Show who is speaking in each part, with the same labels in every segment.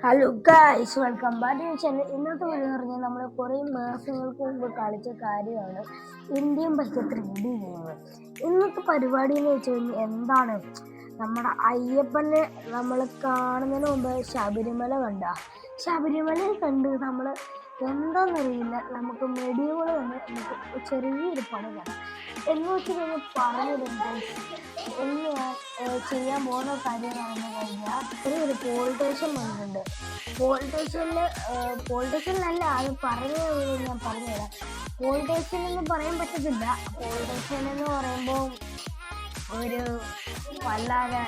Speaker 1: Hello guys, welcome back to channel. ഇന്നത്തെ video എന്ന് പറഞ്ഞാൽ നമ്മൾ കുറേ മാസങ്ങൾക്ക് മുമ്പ് കളിച്ച കാര്യമാണ് ഇന്ത്യൻ ബൈക്ക് 3D ഗെയിം. ഇന്നത്തെ പരിപാടി എന്ന് വെച്ച് കഴിഞ്ഞാൽ എന്താണ്, നമ്മുടെ അയ്യപ്പനെ നമ്മൾ കാണുന്നതിന് മുമ്പ് ശബരിമലയിൽ കണ്ട് നമ്മൾ എന്താണെന്നറിയില്ല, നമുക്ക് മെഡിയോൾ തന്നെ നമുക്ക് ചെറിയൊരു പണി വേണം എന്ന് വെച്ച് കഴിഞ്ഞാൽ പറഞ്ഞിട്ടുണ്ട്. ഇന്ന് ഞാൻ ചെയ്യാൻ പോകുന്ന കാര്യമാണെന്ന് കഴിഞ്ഞാൽ ഒരു പോലീസ് സ്റ്റേഷൻ വന്നിട്ടുണ്ട്. പോലീസ് സ്റ്റേഷനിലല്ല, അത് ഞാൻ പറഞ്ഞുതരാം. പോലീസ് സ്റ്റേഷൻ എന്ന് പറയാൻ പറ്റത്തില്ല. പോലീസ് സ്റ്റേഷൻ എന്ന് പറയുമ്പോൾ ഒരു വല്ലാതെ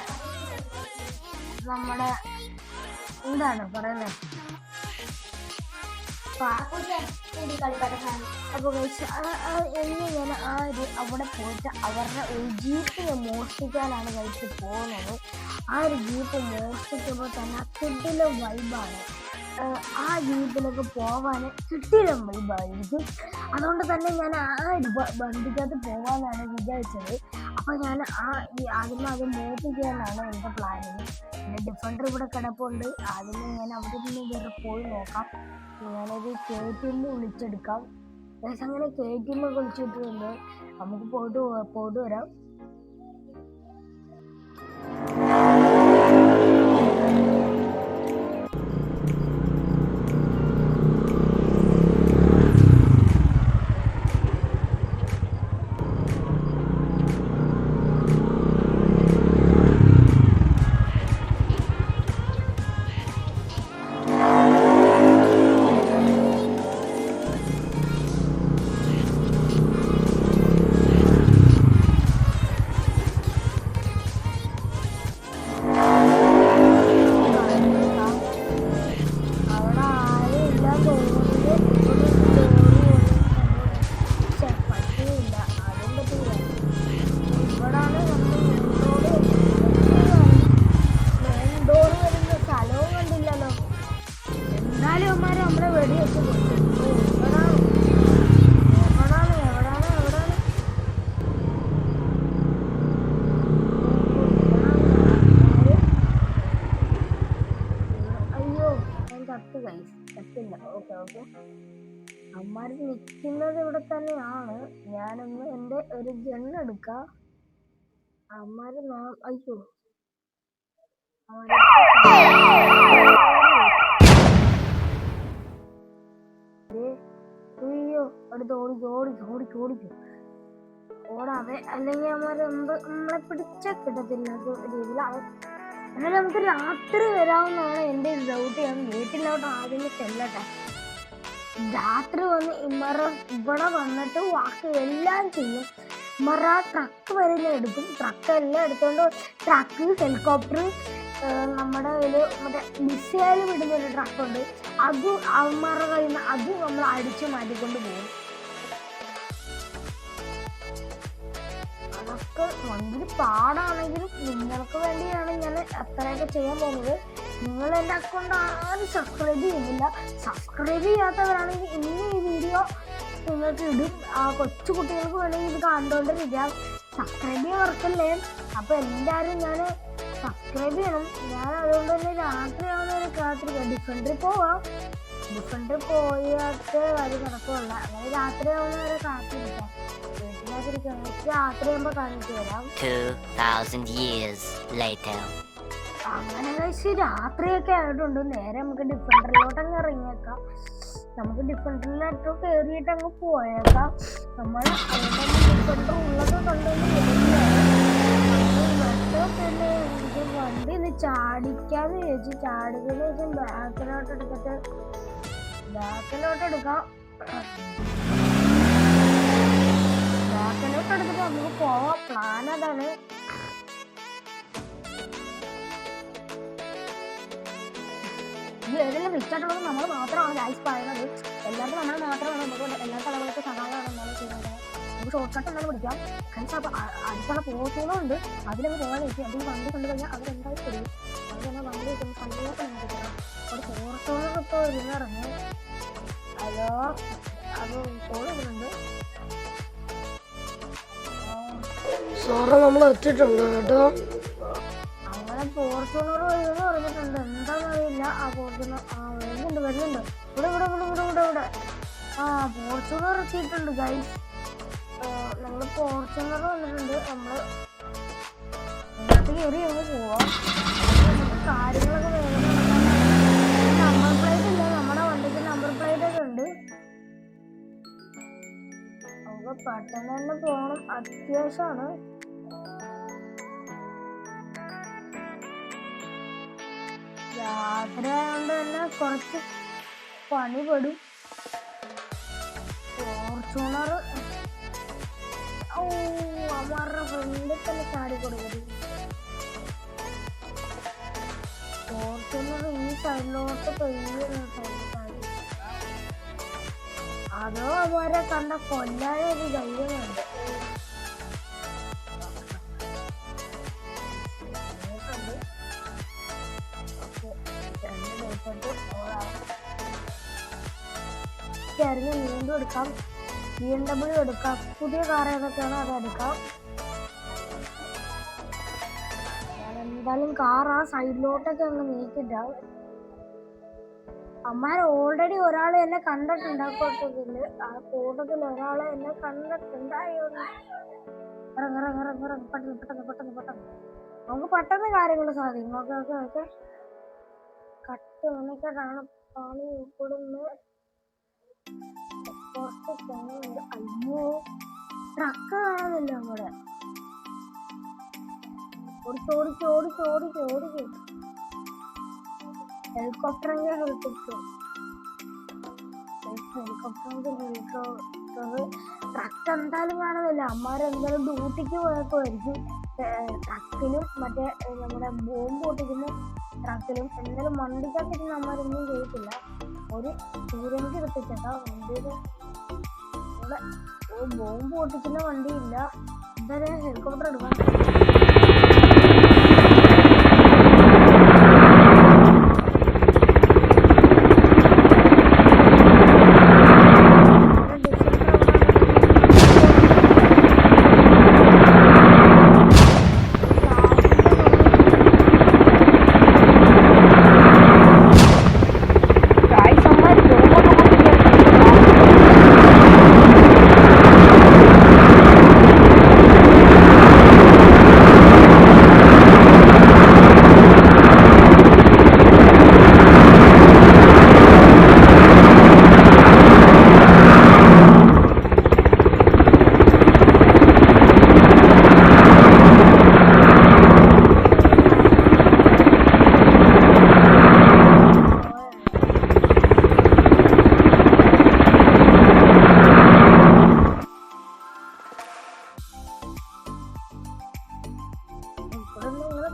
Speaker 1: നമ്മുടെ എന്താണ് പറയുന്നത്, അപ്പോൾ എന്ന് ഞാൻ അവിടെ പോയിട്ട് അവരുടെ ഒരു ജീപ്പ് മോഷ്ടിക്കാനാണ് കഴിച്ച് പോകുന്നത്. ആ ഒരു ജീപ്പ് മോഷ്ടിക്കുമ്പോൾ തന്നെ കിട്ടിലും വൈബാണ്. ആ ജീപ്പിലൊക്കെ പോവാൻ കിട്ടിലും വൈബായിരിക്കും. അതുകൊണ്ട് തന്നെ ഞാൻ ആ ഒരു വണ്ടിക്കകത്ത് പോകാനാണ് വിചാരിച്ചത്. അപ്പോൾ ഞാൻ ആദ്യം മോഷ്ടിക്കാനാണ് എൻ്റെ പ്ലാനിങ്. എൻ്റെ ഡിഫൻഡർ ഇവിടെ കിടപ്പുണ്ട്. ആദ്യമേ ഞാൻ അവിടെ നിന്ന് വേറെ പോയി നോക്കാം. ഞാനൊരു KTM വിളിച്ചെടുക്കാം. അങ്ങനെ KTM വിളിച്ചിട്ടുണ്ട്. നമുക്ക് പോയിട്ട് വരാം. നമ്മളെ വെടി വെച്ച് അയ്യോ, ഞാൻ കത്തില്ല. ഓക്കെ, അമ്മാര് നിൽക്കുന്നത് ഇവിടെ തന്നെയാണ്. ഞാനൊന്ന് എൻ്റെ ഒരു ഗണ്ണെടുക്കാം. അമ്മാര് അയ്യോ, അടുത്ത് ഓടിക്കും. ഓടാതെ, അല്ലെങ്കിൽ നമ്മളെ പിടിച്ചാൽ കിട്ടത്തില്ലാത്ത രീതിയിലാണ്. എന്നാൽ നമുക്ക് രാത്രി വരാവുന്നതാണ് എൻ്റെ ഡൗട്ട്. ഞാൻ വീട്ടിലോട്ട് ആദ്യമേ ചെല്ലട്ടെ. രാത്രി വന്ന് ഇവിടെ വന്നിട്ട് ബാക്കി എല്ലാം ചെയ്യും. ട്രക്ക് വരെ ഞാൻ എടുക്കും. ട്രക്ക് എല്ലാം എടുത്തോണ്ട്, ട്രക്ക്, ഹെലികോപ്റ്റർ, നമ്മുടെ കയ്യിൽ മറ്റേ മിസൈൽ വിടുന്നൊരു ട്രക്കുണ്ട്. അതും അവന്മാരുടെ കയ്യിൽ നിന്ന് അതും നമ്മൾ അടിച്ചു മാറ്റിക്കൊണ്ട് പോകും. അതൊക്കെ ഭയങ്കര പാടാണെങ്കിലും നിങ്ങൾക്ക് വേണ്ടിയാണ് ഞാൻ അത്രയൊക്കെ ചെയ്യാൻ പോകുന്നത്. നിങ്ങൾ എൻ്റെ അക്കൗണ്ട് ആരും സബ്സ്ക്രൈബ് ചെയ്യുന്നില്ല. സബ്സ്ക്രൈബ് ചെയ്യാത്തവരാണെങ്കിൽ ഇന്ന് ഈ വീഡിയോ നിങ്ങൾക്ക് ഇടും. കൊച്ചു കുട്ടികൾക്ക് വേണമെങ്കിൽ ഇത് കണ്ടുകൊണ്ടിരിക്കാം. സബ്സ്ക്രൈബ് ചെയ്യാൻ മറക്കല്ലേ. അപ്പോൾ എല്ലാവരും ഞാൻ സബ്സ്ക്രൈബ് ചെയ്യണം. ഞാൻ അതുകൊണ്ട് തന്നെ രാത്രി ഡിഫൻഡറിൽ പോവാം. ഡിഫൻഡറിൽ പോയിട്ട് വരി കിടക്കുമല്ല. അങ്ങനെ രാത്രി ആവുന്നവരെ കാത്തിരിക്കാം. വീട്ടിലേക്കിരിക്കാം. രാത്രി ആകുമ്പോൾ കാണിച്ചു തരാം.
Speaker 2: 2000 years later.
Speaker 1: അങ്ങനെ കഴിച്ച് രാത്രിയൊക്കെ ആയിട്ടുണ്ട്. നേരെ നമുക്ക് ഡിഫൻഡറിലോട്ടങ്ങ് ഇറങ്ങിയേക്കാം. നമുക്ക് ഡിഫൻഡറിലോട്ട് കയറിയിട്ട് അങ്ങ് പോയേക്കാം. നമ്മൾ ഡിഫൻഡർ ഉള്ളത് കണ്ടുകൊണ്ട് പിന്നെ എനിക്ക് വണ്ടി ഒന്ന് ചാടിക്കാന്ന് ചോദിച്ചു. ചാടിക്കന്ന് ചോദിച്ചാൽ ബാക്കിലോട്ട് എടുക്കാം. ബാക്കിലോട്ട് എടുത്തിട്ട് നമുക്ക് പോവാം. പ്ലാൻ അതാണ്. ഏതെല്ലാം റിച്ചായിട്ടുള്ളത് നമ്മൾ മാത്രമാണ് ലൈഫ് പറയുന്നത്. എല്ലാവർക്കും നമ്മൾ മാത്രമാണ്. നമുക്ക് എല്ലാ സ്ഥലങ്ങൾക്ക് സഹായമാണ് നമ്മൾ ചെയ്യുന്നത്. നമുക്ക് ഷോർട്ട് കട്ട് എന്നാലും പിടിക്കാം. അപ്പോൾ അടുത്തുള്ള പോർച്ചുകളുണ്ട്. അതിലൊക്കെ പോകാൻ വെച്ചാൽ അത് വണ്ടി കണ്ടു കഴിഞ്ഞാൽ അവരെന്തായാലും ചെയ്യും. അത് തന്നെ വണ്ടി കണ്ടിട്ട് നോക്കിക്കണം. ഒരു പോർച്ചുകൾ ഇപ്പോൾ ഇരുന്നിറങ്ങി. ഹലോ, അത് കോൾ വരുന്നുണ്ട്. സാറ് നമ്മൾ എത്തിയിട്ടുണ്ട് കേട്ടോ. അങ്ങനെ ഫോർച്യൂണർ വരുമെന്ന് പറഞ്ഞിട്ടുണ്ട്. എന്താ എവിടാന്നറിയില്ല. ആ ഫോർച്യൂണർ വരുന്നുണ്ട്. ഇവിടെ ആ ഫോർച്യൂണർ എത്തിയിട്ടുണ്ട് ഗൈസ്. നമ്മള് ഫോർച്യൂണർ വന്നിട്ടുണ്ട്. നമ്മള് കയറി അങ്ങ് പോവാം. കാര്യങ്ങളൊക്കെ വേഗം നമ്പർ പ്ലേറ്റ് ഇല്ല. നമ്മുടെ വണ്ടിക്ക് നമ്പർ പ്ലേറ്റ് ഒക്കെ ഉണ്ട്. നമുക്ക് പെട്ടെന്ന് തന്നെ പോകണം, അത്യാവശ്യമാണ്. യാത്രയായതുകൊണ്ട് തന്നെ കുറച്ച് പണിപ്പെടും. ഫോർച്യൂണർ അവരുടെ ഫ്രണ്ടിൽ തന്നെ ചാടി കൊടുക്കും. ഫോർച്യൂണർ ഈ സൈഡിലോട്ട് അതോ അവരെ കണ്ട കൊല്ലാൻ ഒരു ധൈര്യമുണ്ട്. ഇറങ്ങി വീണ്ടും എടുക്കാം. BMW എടുക്കാം. പുതിയ കാർ ഏതൊക്കെയാണോ അതെടുക്കാം. ഞാൻ എന്തായാലും കാർ ആ സൈഡിലോട്ടൊക്കെ ഒന്ന് നീക്കിട്ടാവും. അമ്മാർ ഓൾറെഡി ഒരാൾ എന്നെ കണ്ടിട്ടുണ്ട്. ആ കൂട്ടത്തില് ഒരാളെ എന്നെ കണ്ടിട്ടുണ്ടായോ. പെട്ടെന്ന് നമുക്ക് പെട്ടെന്ന് കാര്യങ്ങൾ സാധിക്കും. ഓക്കെ കട്ട് മെനക്കെട്ടാണ് പണി ഉൾപ്പെടുന്നത്. അയ്യോ ട്രക്ക് കാണുന്നില്ല. നമ്മുടെ ഓടിക്ക് ഹെലികോപ്റ്റർ ട്രക്ക് എന്തായാലും കാണുന്നില്ല. അമ്മാരെന്തായാലും ഡ്യൂട്ടിക്ക് പോയപ്പോയിരിക്കും. ട്രക്കിലും മറ്റേ നമ്മുടെ ബോംബ് പൊട്ടിക്കുന്ന ട്രക്കിലും എന്തായാലും വണ്ടിക്കകത്തിട്ട് അമ്മാരൊന്നും ചെയ്തിട്ടില്ല. ഒരു സൂര്യൻക്ക് എടുത്തിട്ടാ വണ്ടിയുടെ ഇവിടെ ബോംബ് പൊട്ടിക്കുന്ന വണ്ടിയില്ല. എന്തായാലും ഹെലികോപ്റ്റർ എടുക്കാൻ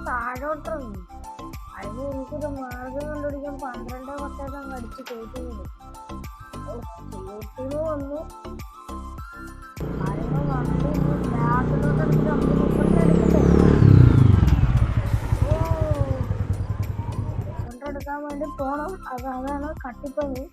Speaker 1: താഴോട്ടിറങ്ങി. അതിന് എനിക്കൊരു മാർഗം കണ്ടുപിടിക്കാൻ 12 വട്ടം അടിച്ച് കയറ്റി വിടും. കയറ്റിന് വന്നു കാര്യങ്ങൾ വന്നു ബാഗിലോട്ടെടുത്ത് എടുക്കാൻ വേണ്ടി പോണം. അതാണ് കട്ടിപ്പണി.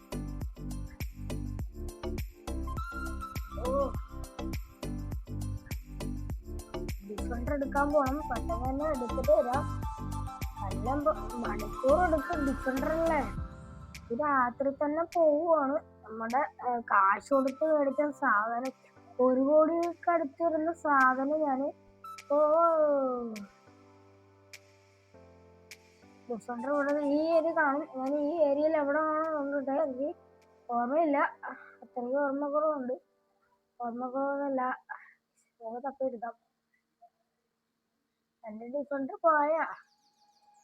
Speaker 1: ഡിഫൻഡർ എടുക്കാൻ പോകണം. പെട്ടെന്ന് തന്നെ എടുത്തിട്ട് വരാം. നല്ല മണിക്കൂർ എടുക്കും ഡിഫൻഡറല്ലേ. ഇത് രാത്രി തന്നെ പോവുകയാണ്. നമ്മുടെ കാശ് കൊടുത്ത് മേടിച്ച സാധനം 1 കോടിക്ക് അടുത്ത് വരുന്ന സാധനം ഞാൻ ഡിഫൻഡർ ഇവിടെ ഈ ഏരിയ കാണും. ഞാൻ ഈ ഏരിയയിൽ എവിടെ കൊണ്ടിട്ട് എനിക്ക് ഓർമ്മയില്ല. അത്രയ്ക്ക് ഓർമ്മക്കുറവുണ്ട്. ഓർമ്മക്കുറവല്ല തപ്പിയെടുക്കാം. എന്റെ ഡിഫൻഡർ പോയാ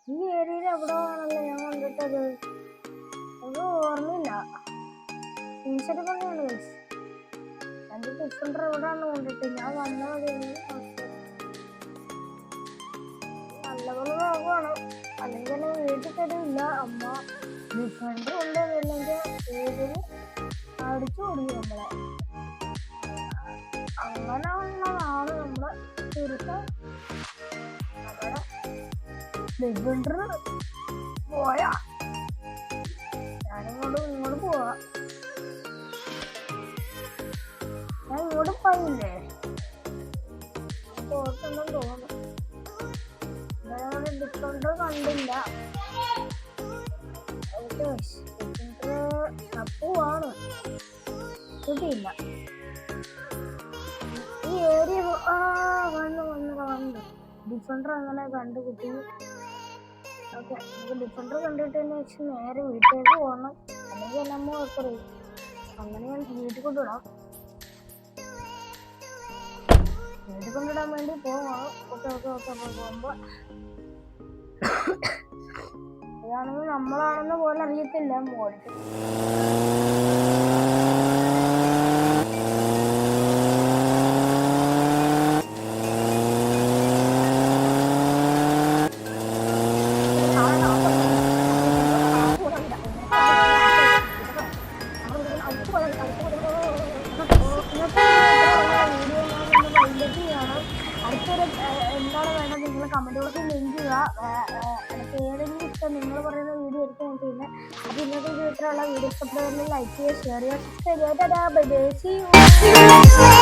Speaker 1: ഈ ഏരിയയിൽ എവിടെ ആണല്ലോ ഞാൻ കണ്ടിട്ടത്. അത് ഓർമ്മയില്ല. ടീഷർട്ട് പണിയാണ്. എന്റെ ഡിഫൻഡർ എവിടെയാണ് കൊണ്ടിട്ട് ഞാൻ വന്നത് നല്ലപോലെ നോക്കുവാണ്. അല്ലെങ്കിൽ തന്നെ വീട്ടിൽ തരില്ല അമ്മ. ഡിഫൻഡർ കൊണ്ടുവന്നില്ലെങ്കിൽ വീട്ടിൽ അടിച്ചു കൊടുക്കും നമ്മളെ. അങ്ങനെ ഉള്ളതാണ് നമ്മളെ ചുരുക്കം. നമ്മുടെ ഡിഫൻഡർ പോയാ ഞാനിങ്ങോട്ട് പോവാ. ഞാൻ ഇങ്ങോട്ട് പോയില്ലേ ഓർത്തൊന്നും തോന്നുന്നു. ഡിഫൻഡർ കണ്ടില്ല. പോവാണ് കിട്ടിയില്ല. ഈ ഏരിയ വന്നു ഡിഫൻഡർ അങ്ങനെ കണ്ടു കിട്ടി. ഓക്കെ, നമുക്ക് ഡിഫൻഡർ കണ്ടിട്ടതിന് ശേഷം നേരെ വീട്ടിലേക്ക് പോകണം. അല്ലെങ്കിൽ നമ്മൾ പറയും അങ്ങനെ ഞാൻ വീട്ടിൽ കൊണ്ടുവിടാം. വീട്ടിൽ കൊണ്ടിടാൻ വേണ്ടി പോവാണ്. ഓക്കെ പോകുമ്പോ ഇതാണെങ്കിൽ നമ്മളാണെന്ന് പോലെ അറിയത്തില്ല മോളിൽ. അടുത്തൊരു എന്താണ് വേണ്ടത് നിങ്ങൾ കമന്റ് ബോക്സിൽ ലിങ്ക് ചെയ്യുക. എനിക്ക് ഏതെങ്കിലും ഇഷ്ടം നിങ്ങൾ പറയുന്ന വീഡിയോ എടുത്ത് ഞാൻ ചെയ്യുന്നത്. അപ്പോൾ ഇന്നത്തെ വീട്ടിലുള്ള വീഡിയോ ഇഷ്ടപ്പെടുന്നതിൽ ലൈക്ക് ചെയ്യുക, ഷെയർ ചെയ്യുക, സബ്സ്ക്രൈബ് ചെയ്യുക. Bye bye, see U.